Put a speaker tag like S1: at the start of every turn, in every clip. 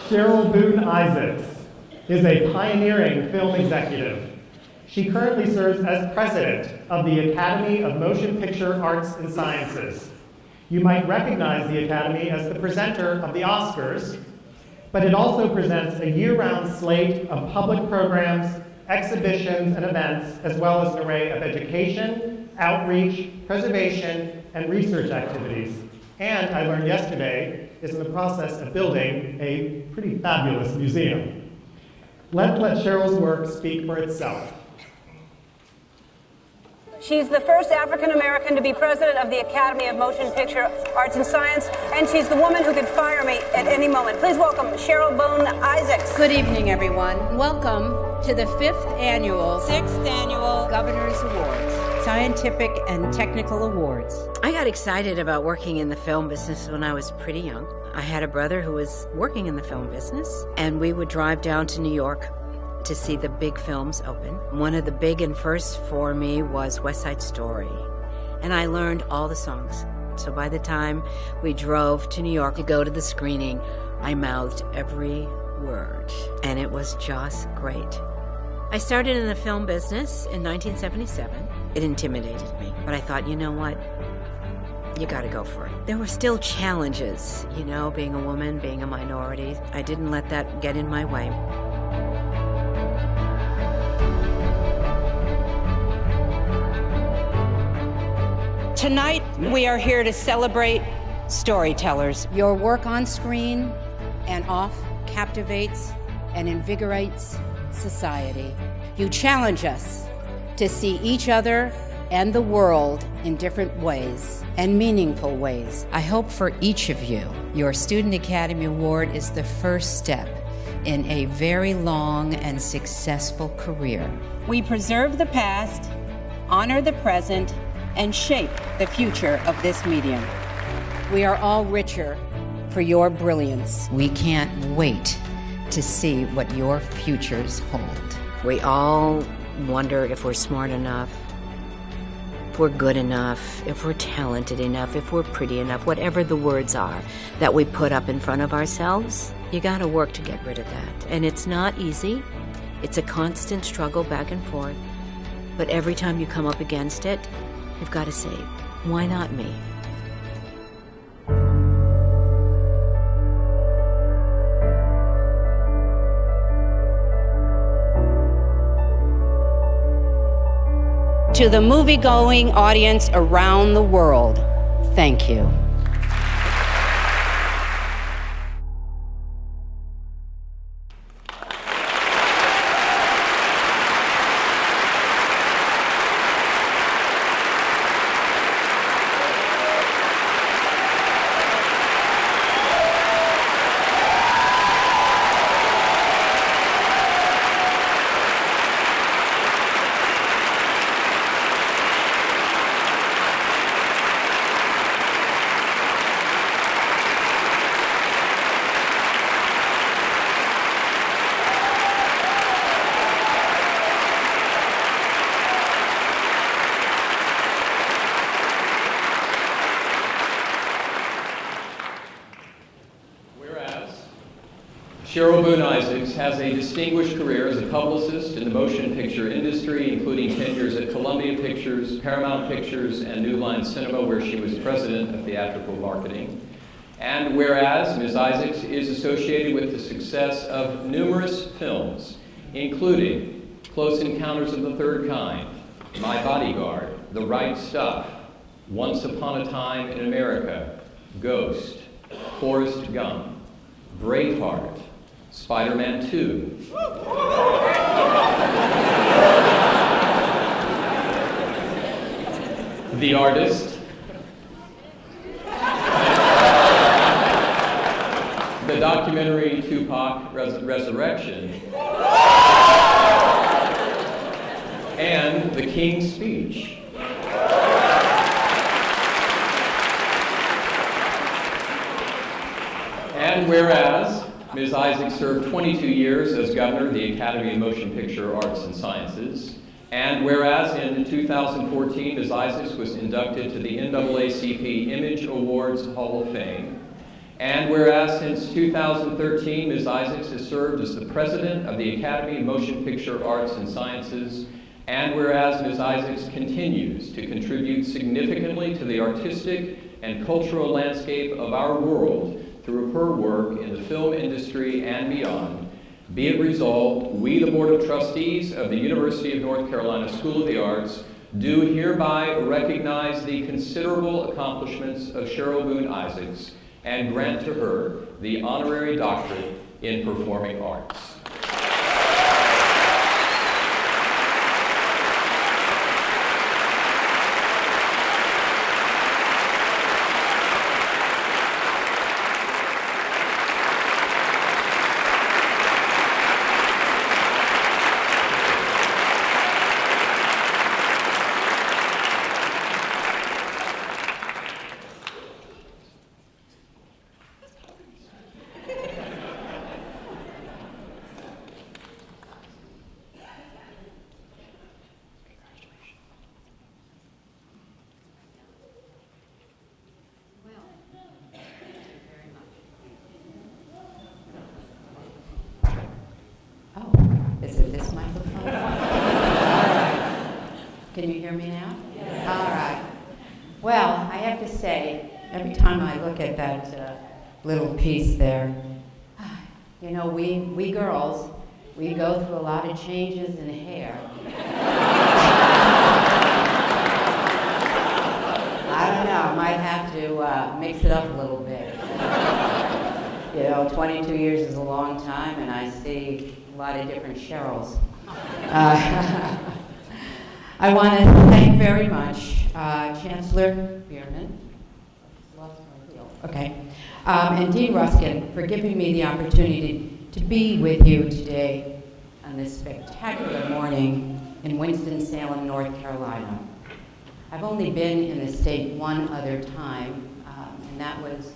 S1: Cheryl Boone Isaacs is a pioneering film executive. She currently serves as president of the Academy of Motion Picture Arts and Sciences. You might recognize the Academy as the presenter of the Oscars, but it also presents a year-round slate of public programs, exhibitions, and events, as well as an array of education, outreach, preservation, and research activities. And I learned yesterday is in the process of building a pretty fabulous museum. Let's let Cheryl's work speak for itself.
S2: She's the first African American to be president of the Academy of Motion Picture Arts and Science, and she's the woman who could fire me at any moment. Please welcome Cheryl Boone Isaacs.
S3: Good evening, everyone. Welcome to the 6th annual Governor's Awards, Scientific and Technical Awards.
S4: I got excited about working in the film business when I was pretty young. I had a brother who was working in the film business, and we would drive down to New York to see the big films open. One of the big and first for me was West Side Story, and I learned all the songs. So by the time we drove to New York to go to the screening, I mouthed every word, and it was just great. I started in the film business in 1977. It intimidated me, but I thought, you know what? You gotta go for it. There were still challenges, you know, being a woman, being a minority. I didn't let that get in my way.
S3: Tonight, we are here to celebrate storytellers. Your work on screen and off captivates and invigorates society. You challenge us to see each other and the world in different ways and meaningful ways.
S5: I hope for each of you, your Student Academy Award is the first step in a very long and successful career.
S3: We preserve the past, honor the present, and shape the future of this medium. We are all richer for your brilliance.
S5: We can't wait to see what your futures hold.
S4: We all wonder if we're smart enough, if we're good enough, if we're talented enough, if we're pretty enough, whatever the words are that we put up in front of ourselves. You gotta work to get rid of that. And it's not easy. It's a constant struggle back and forth. But every time you come up against it, you've got to say, why not me?
S3: To the movie-going audience around the world, thank you.
S6: Cheryl Boone Isaacs has a distinguished career as a publicist in the motion picture industry, including 10 years at Columbia Pictures, Paramount Pictures, and New Line Cinema, where she was president of theatrical marketing. And whereas Ms. Isaacs is associated with the success of numerous films, including Close Encounters of the Third Kind, My Bodyguard, The Right Stuff, Once Upon a Time in America, Ghost, Forrest Gump, Braveheart, Spider-Man 2, The Artist, the documentary Tupac Resurrection, and The King's Speech. And whereas Ms. Isaacs served 22 years as governor of the Academy of Motion Picture Arts and Sciences, and whereas in 2014 Ms. Isaacs was inducted to the NAACP Image Awards Hall of Fame, And whereas since 2013, Ms. Isaacs has served as the president of the Academy of Motion Picture Arts and Sciences, and whereas Ms. Isaacs continues to contribute significantly to the artistic and cultural landscape of our world through her work in the film industry and beyond, be it resolved, we, the Board of Trustees of the University of North Carolina School of the Arts, do hereby recognize the considerable accomplishments of Cheryl Boone Isaacs and grant to her the honorary doctorate in performing arts.
S5: Is it this microphone? All right. Can you hear me now? Yes. All right. Well, I have to say, every time I look at that little piece there, you know, we girls, we go through a lot of changes in hair. I don't know, I might have to mix it up a little bit. You know, 22 years is a long time, and I see a lot of different Cheryls. I want to thank very much Chancellor Bierman, and Dean Ruskin for giving me the opportunity to be with you today on this spectacular morning in Winston-Salem, North Carolina. I've only been in the state one other time, and that was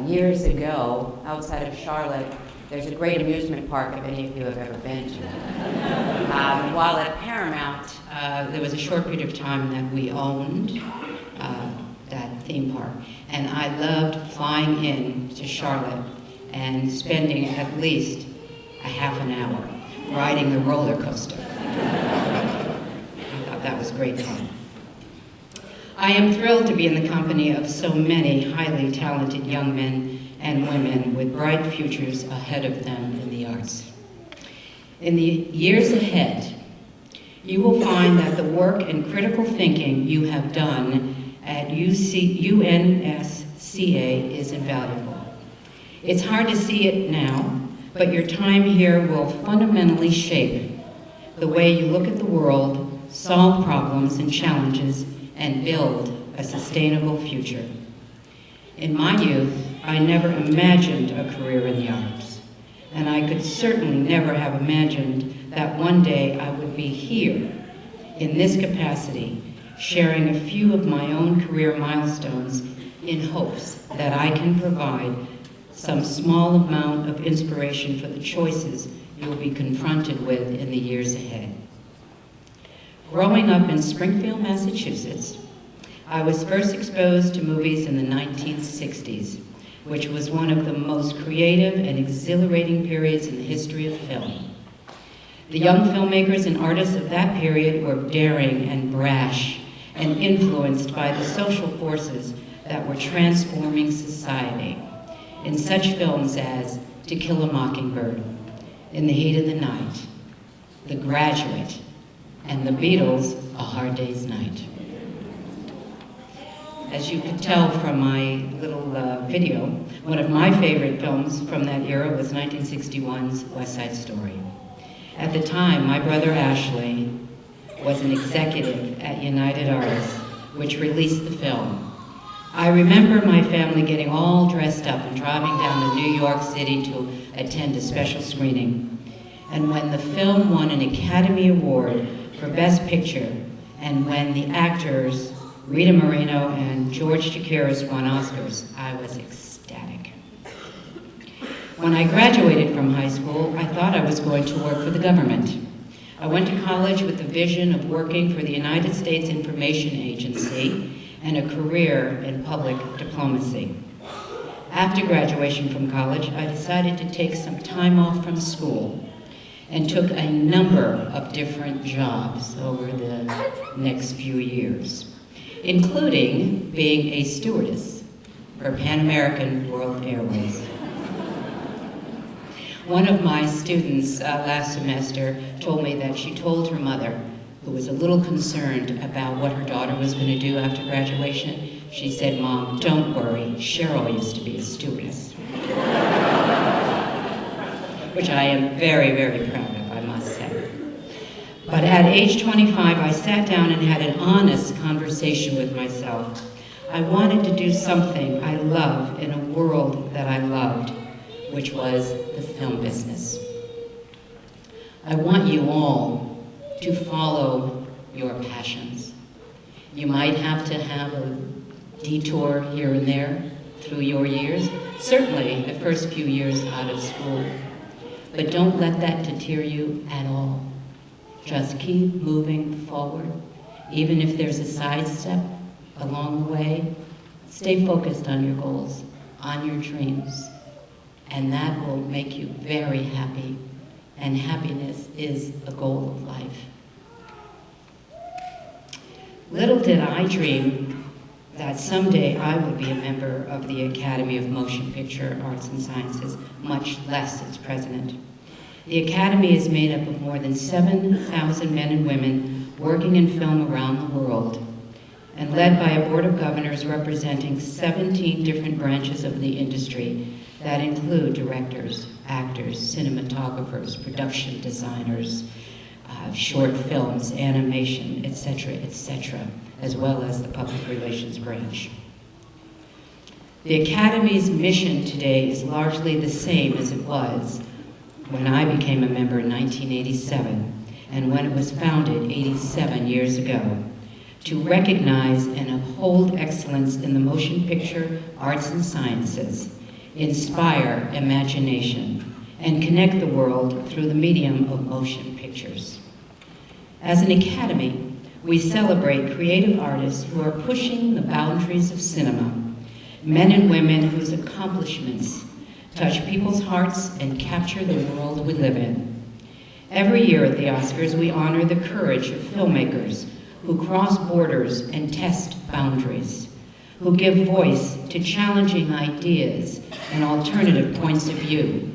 S5: years ago outside of Charlotte. There's a great amusement park, if any of you have ever been to. While at Paramount, there was a short period of time that we owned that theme park. And I loved flying in to Charlotte and spending at least a half an hour riding the roller coaster. I thought that was great fun. I am thrilled to be in the company of so many highly talented young men and women with bright futures ahead of them in the arts. In the years ahead, you will find that the work and critical thinking you have done at UNSCA is invaluable. It's hard to see it now, but your time here will fundamentally shape the way you look at the world, solve problems and challenges, and build a sustainable future. In my youth, I never imagined a career in the arts, and I could certainly never have imagined that one day I would be here in this capacity, sharing a few of my own career milestones in hopes that I can provide some small amount of inspiration for the choices you'll be confronted with in the years ahead. Growing up in Springfield, Massachusetts, I was first exposed to movies in the 1960s, which was one of the most creative and exhilarating periods in the history of film. The young filmmakers and artists of that period were daring and brash and influenced by the social forces that were transforming society in such films as To Kill a Mockingbird, In the Heat of the Night, The Graduate, and The Beatles' A Hard Day's Night. As you could tell from my little video, one of my favorite films from that era was 1961's West Side Story. At the time, my brother Ashley was an executive at United Artists, which released the film. I remember my family getting all dressed up and driving down to New York City to attend a special screening. And when the film won an Academy Award for Best Picture, and when the actors Rita Moreno and George Chakiris won Oscars, I was ecstatic. When I graduated from high school, I thought I was going to work for the government. I went to college with the vision of working for the United States Information Agency and a career in public diplomacy. After graduation from college, I decided to take some time off from school and took a number of different jobs over the next few years, including being a stewardess for Pan American World Airways. One of my students last semester told me that she told her mother, who was a little concerned about what her daughter was going to do after graduation, she said, "Mom, don't worry, Cheryl used to be a stewardess." Which I am very, very proud of, I must say. But at age 25, I sat down and had an honest conversation with myself. I wanted to do something I love in a world that I loved, which was the film business. I want you all to follow your passions. You might have to have a detour here and there through your years, certainly the first few years out of school. But don't let that deter you at all. Just keep moving forward. Even if there's a sidestep along the way, stay focused on your goals, on your dreams, and that will make you very happy. And happiness is a goal of life. Little did I dream that someday I would be a member of the Academy of Motion Picture Arts and Sciences, much less its president. The Academy is made up of more than 7,000 men and women working in film around the world, and led by a board of governors representing 17 different branches of the industry that include directors, actors, cinematographers, production designers, short films, animation, etc., as well as the public relations branch. The Academy's mission today is largely the same as it was when I became a member in 1987 and when it was founded 87 years ago, to recognize and uphold excellence in the motion picture, arts and sciences, inspire imagination, and connect the world through the medium of motion pictures. As an academy, we celebrate creative artists who are pushing the boundaries of cinema, men and women whose accomplishments touch people's hearts and capture the world we live in. Every year at the Oscars, we honor the courage of filmmakers who cross borders and test boundaries, who give voice to challenging ideas and alternative points of view,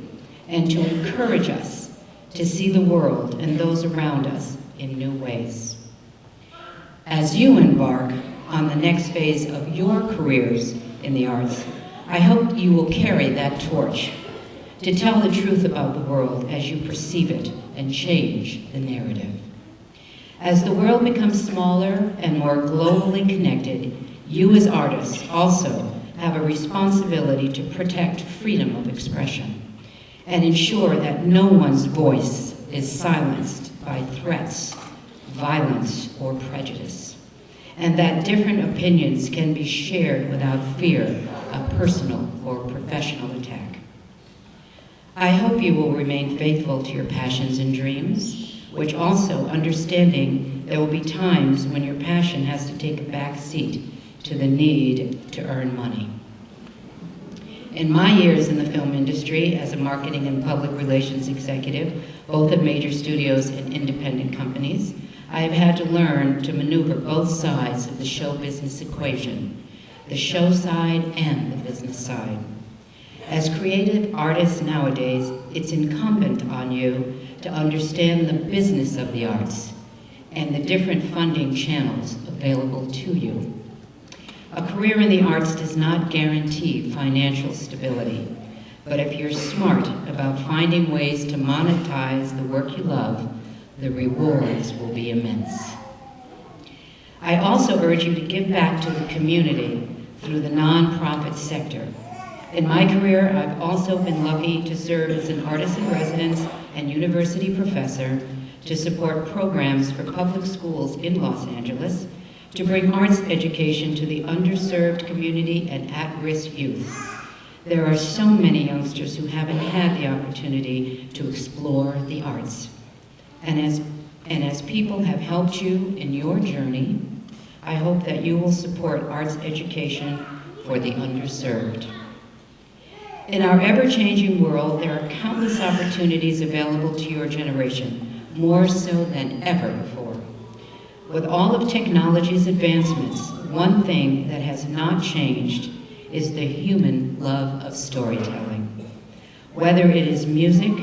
S5: and to encourage us to see the world and those around us in new ways. As you embark on the next phase of your careers in the arts, I hope you will carry that torch to tell the truth about the world as you perceive it and change the narrative. As the world becomes smaller and more globally connected, you as artists also have a responsibility to protect freedom of expression and ensure that no one's voice is silenced by threats, violence, or prejudice, and that different opinions can be shared without fear of personal or professional attack. I hope you will remain faithful to your passions and dreams, which also understanding there will be times when your passion has to take a back seat to the need to earn money. In my years in the film industry as a marketing and public relations executive, both at major studios and independent companies, I have had to learn to maneuver both sides of the show business equation, the show side and the business side. As creative artists nowadays, it's incumbent on you to understand the business of the arts and the different funding channels available to you. A career in the arts does not guarantee financial stability, but if you're smart about finding ways to monetize the work you love, the rewards will be immense. I also urge you to give back to the community through the nonprofit sector. In my career, I've also been lucky to serve as an artist in residence and university professor to support programs for public schools in Los Angeles to bring arts education to the underserved community and at-risk youth. There are so many youngsters who haven't had the opportunity to explore the arts. And as people have helped you in your journey, I hope that you will support arts education for the underserved. In our ever-changing world, there are countless opportunities available to your generation, more so than ever before. With all of technology's advancements, one thing that has not changed is the human love of storytelling. Whether it is music,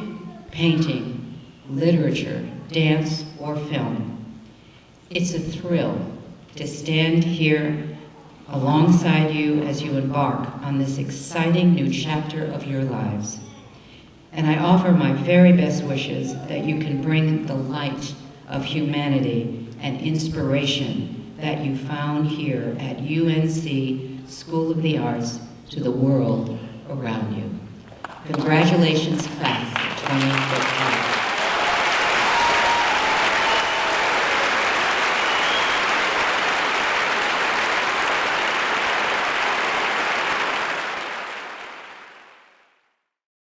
S5: painting, literature, dance, or film, it's a thrill to stand here alongside you as you embark on this exciting new chapter of your lives. And I offer my very best wishes that you can bring the light of humanity and inspiration that you found here at UNC School of the Arts to the world around you. Congratulations, class of 2015.